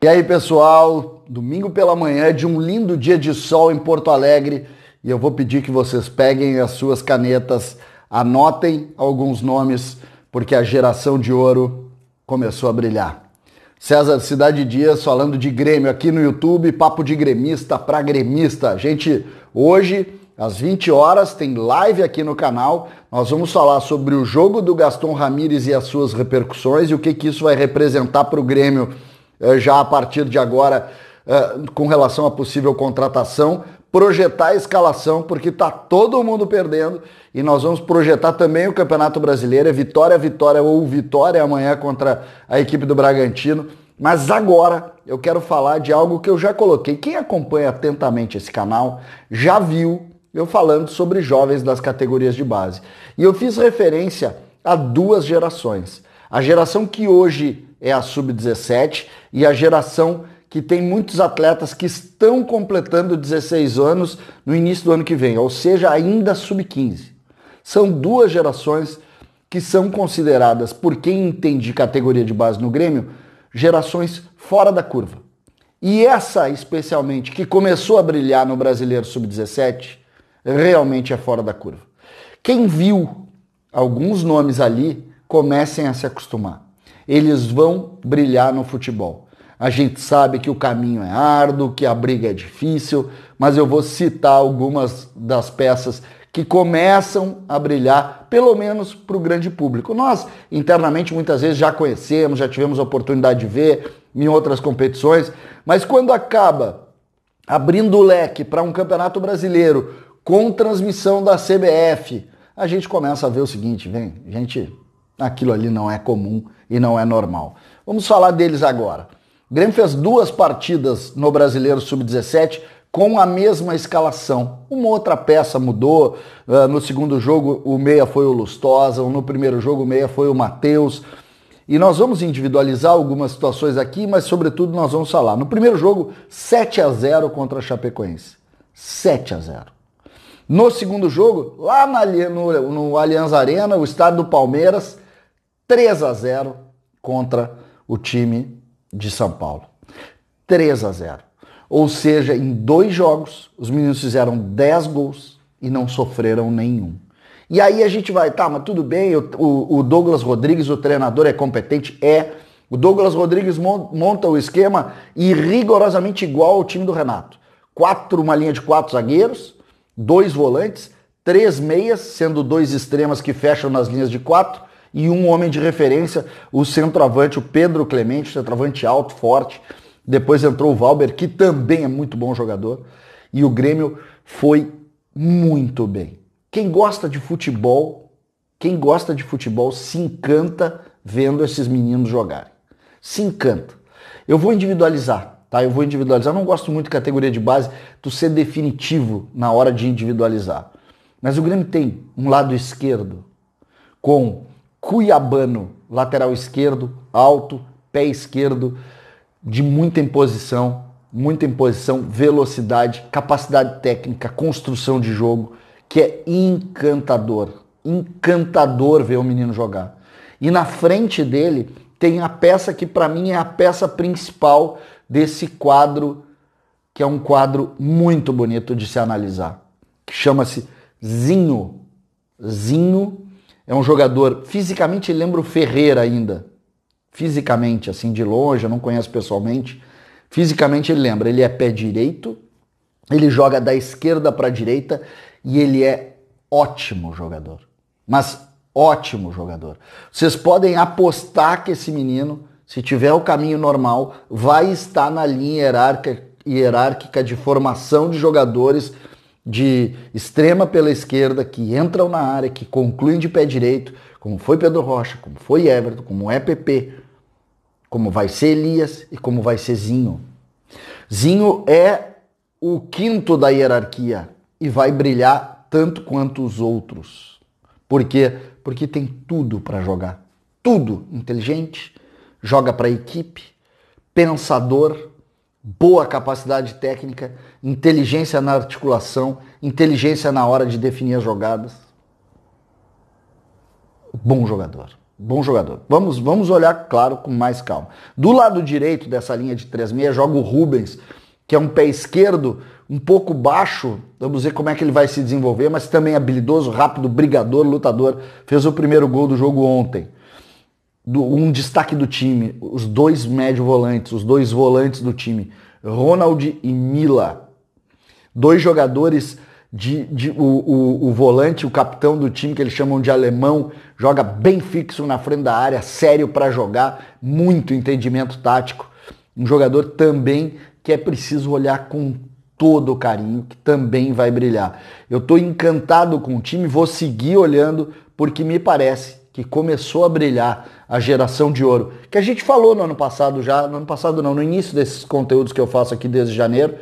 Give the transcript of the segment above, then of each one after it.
E aí, pessoal, domingo pela manhã de um lindo dia de sol em Porto Alegre e eu vou pedir que vocês peguem as suas canetas, anotem alguns nomes, porque a geração de ouro começou a brilhar. César Cidade Dias falando de Grêmio aqui no YouTube, papo de gremista para gremista. Gente, hoje às 20 horas tem live aqui no canal. Nós vamos falar sobre o jogo do Gaston Ramírez e as suas repercussões e o que isso vai representar para o Grêmio já a partir de agora com relação à possível contratação, projetar a escalação, porque tá todo mundo perdendo, e nós vamos projetar também o Campeonato Brasileiro, vitória ou vitória amanhã contra a equipe do Bragantino. Mas agora eu quero falar de algo que eu já coloquei. Quem acompanha atentamente esse canal já viu eu falando sobre jovens das categorias de base. E eu fiz referência a duas gerações. A geração que hoje é a Sub-17 e a geração que tem muitos atletas que estão completando 16 anos no início do ano que vem, ou seja, ainda Sub-15. São duas gerações que são consideradas, por quem entende de categoria de base no Grêmio, gerações fora da curva. E essa, especialmente, que começou a brilhar no Brasileiro Sub-17, realmente é fora da curva. Quem viu alguns nomes ali, comecem a se acostumar. Eles vão brilhar no futebol. A gente sabe que o caminho é árduo, que a briga é difícil, mas eu vou citar algumas das peças que começam a brilhar, pelo menos para o grande público. Nós, internamente, muitas vezes já conhecemos, já tivemos a oportunidade de ver em outras competições, mas quando acaba abrindo o leque para um campeonato brasileiro com transmissão da CBF, a gente começa a ver o seguinte, aquilo ali não é comum e não é normal. Vamos falar deles agora. O Grêmio fez duas partidas no Brasileiro Sub-17 com a mesma escalação. Uma outra peça mudou. No segundo jogo o meia foi o Lustosa, no primeiro jogo o meia foi o Matheus. E nós vamos individualizar algumas situações aqui, mas sobretudo nós vamos falar. No primeiro jogo, 7-0 contra a Chapecoense. 7-0. No segundo jogo, lá no Allianz Arena, o estádio do Palmeiras, 3-0 contra o time de São Paulo. 3-0. Ou seja, em 2 jogos, os meninos fizeram 10 gols e não sofreram nenhum. E aí a gente vai, tá, mas tudo bem, o Douglas Rodrigues, o treinador, é competente? É. O Douglas Rodrigues monta o esquema e rigorosamente igual ao time do Renato. Uma linha de 4 zagueiros, 2 volantes, 3 meias, sendo 2 extremas que fecham nas linhas de 4, e um homem de referência, o centroavante, o Pedro Clemente, centroavante alto, forte. Depois entrou o Valber, que também é muito bom jogador, e o Grêmio foi muito bem. Quem gosta de futebol se encanta vendo esses meninos jogarem. Se encanta. Eu vou individualizar, tá? Não gosto muito de categoria de base, tu ser definitivo na hora de individualizar. Mas o Grêmio tem um lado esquerdo com Cuiabano, lateral esquerdo, alto, pé esquerdo, de muita imposição, velocidade, capacidade técnica, construção de jogo, que é encantador. Encantador ver o menino jogar. E na frente dele tem a peça que para mim é a peça principal desse quadro, que é um quadro muito bonito de se analisar, que chama-se Zinho. Zinho é um jogador, fisicamente ele lembra o Ferreira ainda. Fisicamente, assim, de longe, eu não conheço pessoalmente. Fisicamente ele lembra, ele é pé direito, ele joga da esquerda para a direita e ele é ótimo jogador. Mas ótimo jogador. Vocês podem apostar que esse menino, se tiver o caminho normal, vai estar na linha hierárquica de formação de jogadores de extrema pela esquerda, que entram na área, que concluem de pé direito, como foi Pedro Rocha, como foi Everton, como é PP, como vai ser Elias e como vai ser Zinho. Zinho é o quinto da hierarquia e vai brilhar tanto quanto os outros. Por quê? Porque tem tudo para jogar. Tudo. Inteligente, joga para a equipe, pensador, boa capacidade técnica, inteligência na articulação, inteligência na hora de definir as jogadas. Bom jogador. bom jogador. Vamos olhar, claro, com mais calma. Do lado direito dessa linha de 3-6 joga o Rubens, que é um pé esquerdo um pouco baixo, vamos ver como é que ele vai se desenvolver, mas também habilidoso, rápido, brigador, lutador, fez o primeiro gol do jogo ontem. Um destaque do time, os dois médio volantes, os dois volantes do time, Ronald e Mila. Dois jogadores, o volante, o capitão do time, que eles chamam de alemão, joga bem fixo na frente da área, sério para jogar, muito entendimento tático. Um jogador também que é preciso olhar com todo o carinho, que também vai brilhar. Eu estou encantado com o time, vou seguir olhando, porque me parece que começou a brilhar a geração de ouro, que a gente falou no ano passado já, no ano passado não, no início desses conteúdos que eu faço aqui desde janeiro,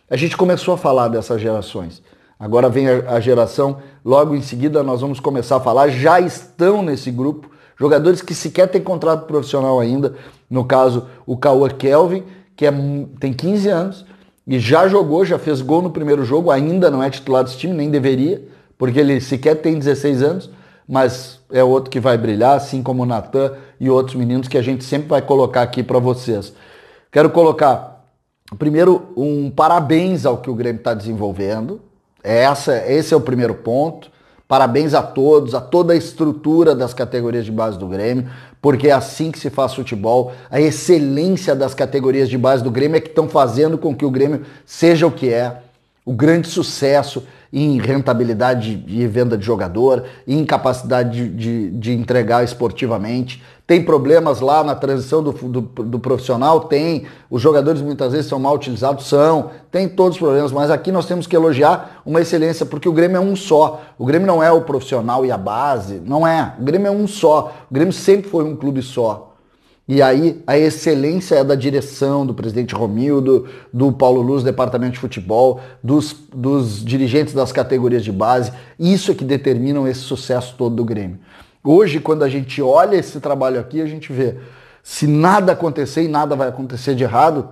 a gente começou a falar dessas gerações. Agora vem a geração, logo em seguida nós vamos começar a falar, já estão nesse grupo, jogadores que sequer têm contrato profissional ainda, no caso o Cauã Kelvin, que tem 15 anos, e já jogou, já fez gol no primeiro jogo, ainda não é titular desse time, nem deveria, porque ele sequer tem 16 anos, mas é outro que vai brilhar, assim como o Natan e outros meninos que a gente sempre vai colocar aqui para vocês. Quero colocar, primeiro, um parabéns ao que o Grêmio está desenvolvendo, esse é o primeiro ponto. Parabéns a todos, a toda a estrutura das categorias de base do Grêmio, porque é assim que se faz futebol. A excelência das categorias de base do Grêmio é que estão fazendo com que o Grêmio seja o que é. O grande sucesso em rentabilidade e venda de jogador, em capacidade de entregar esportivamente. Tem problemas lá na transição do profissional? Tem. Os jogadores muitas vezes são mal utilizados? São. Tem todos os problemas, mas aqui nós temos que elogiar uma excelência, porque o Grêmio é um só. O Grêmio não é o profissional e a base, não é. O Grêmio é um só. O Grêmio sempre foi um clube só. E aí a excelência é da direção, do presidente Romildo, do Paulo Luz, departamento de futebol, dos dirigentes das categorias de base. Isso é que determinam esse sucesso todo do Grêmio. Hoje, quando a gente olha esse trabalho aqui, a gente vê, se nada acontecer e nada vai acontecer de errado,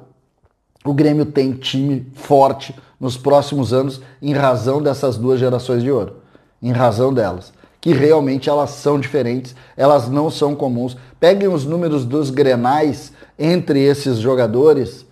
o Grêmio tem time forte nos próximos anos em razão dessas duas gerações de ouro. Em razão delas. Que realmente elas são diferentes, elas não são comuns. Peguem os números dos grenais entre esses jogadores,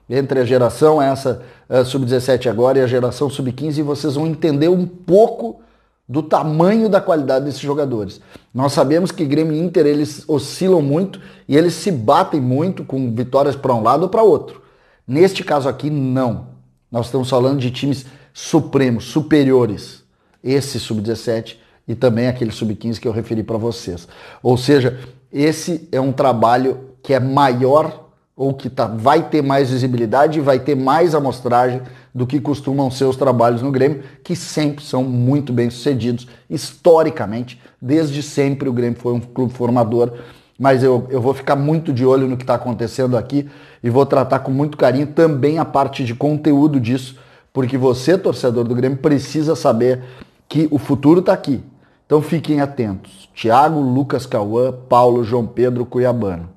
entre a geração essa sub-17 agora e a geração sub-15, e vocês vão entender um pouco do tamanho da qualidade desses jogadores. Nós sabemos que Grêmio e Inter, eles oscilam muito e eles se batem muito com vitórias para um lado ou para outro. Neste caso aqui, não. Nós estamos falando de times supremos, superiores. Esse sub-17 e também aquele sub-15 que eu referi para vocês. Ou seja, esse é um trabalho que é maior ou que vai ter mais visibilidade e vai ter mais amostragem do que costumam ser os trabalhos no Grêmio, que sempre são muito bem sucedidos. Historicamente, desde sempre o Grêmio foi um clube formador, mas eu vou ficar muito de olho no que está acontecendo aqui e vou tratar com muito carinho também a parte de conteúdo disso, porque você, torcedor do Grêmio, precisa saber que o futuro está aqui. Então fiquem atentos. Thiago, Lucas Cauã, Paulo, João Pedro, Cuiabano.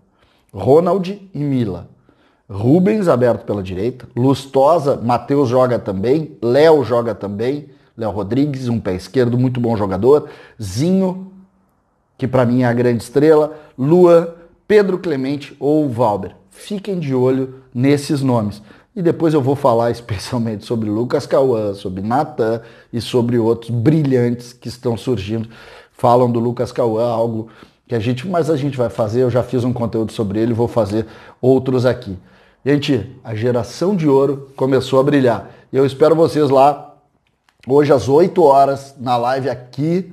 Ronald e Mila. Rubens aberto pela direita. Lustosa, Matheus joga também. Léo joga também. Léo Rodrigues, um pé esquerdo, muito bom jogador. Zinho, que para mim é a grande estrela. Luan, Pedro Clemente ou Valber. Fiquem de olho nesses nomes. E depois eu vou falar especialmente sobre Lucas Cauã, sobre Natan e sobre outros brilhantes que estão surgindo. Falam do Lucas Cauã, algo que a gente vai fazer, eu já fiz um conteúdo sobre ele, vou fazer outros aqui. Gente, a geração de ouro começou a brilhar. E eu espero vocês lá, hoje às 8 horas, na live aqui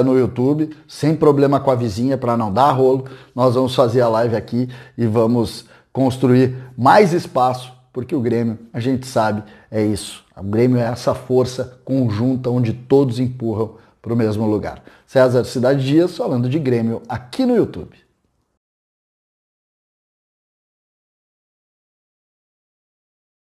no YouTube, sem problema com a vizinha, para não dar rolo. Nós vamos fazer a live aqui e vamos construir mais espaço, porque o Grêmio, a gente sabe, é isso. O Grêmio é essa força conjunta onde todos empurram para o mesmo lugar. César Cidade Dias falando de Grêmio aqui no YouTube.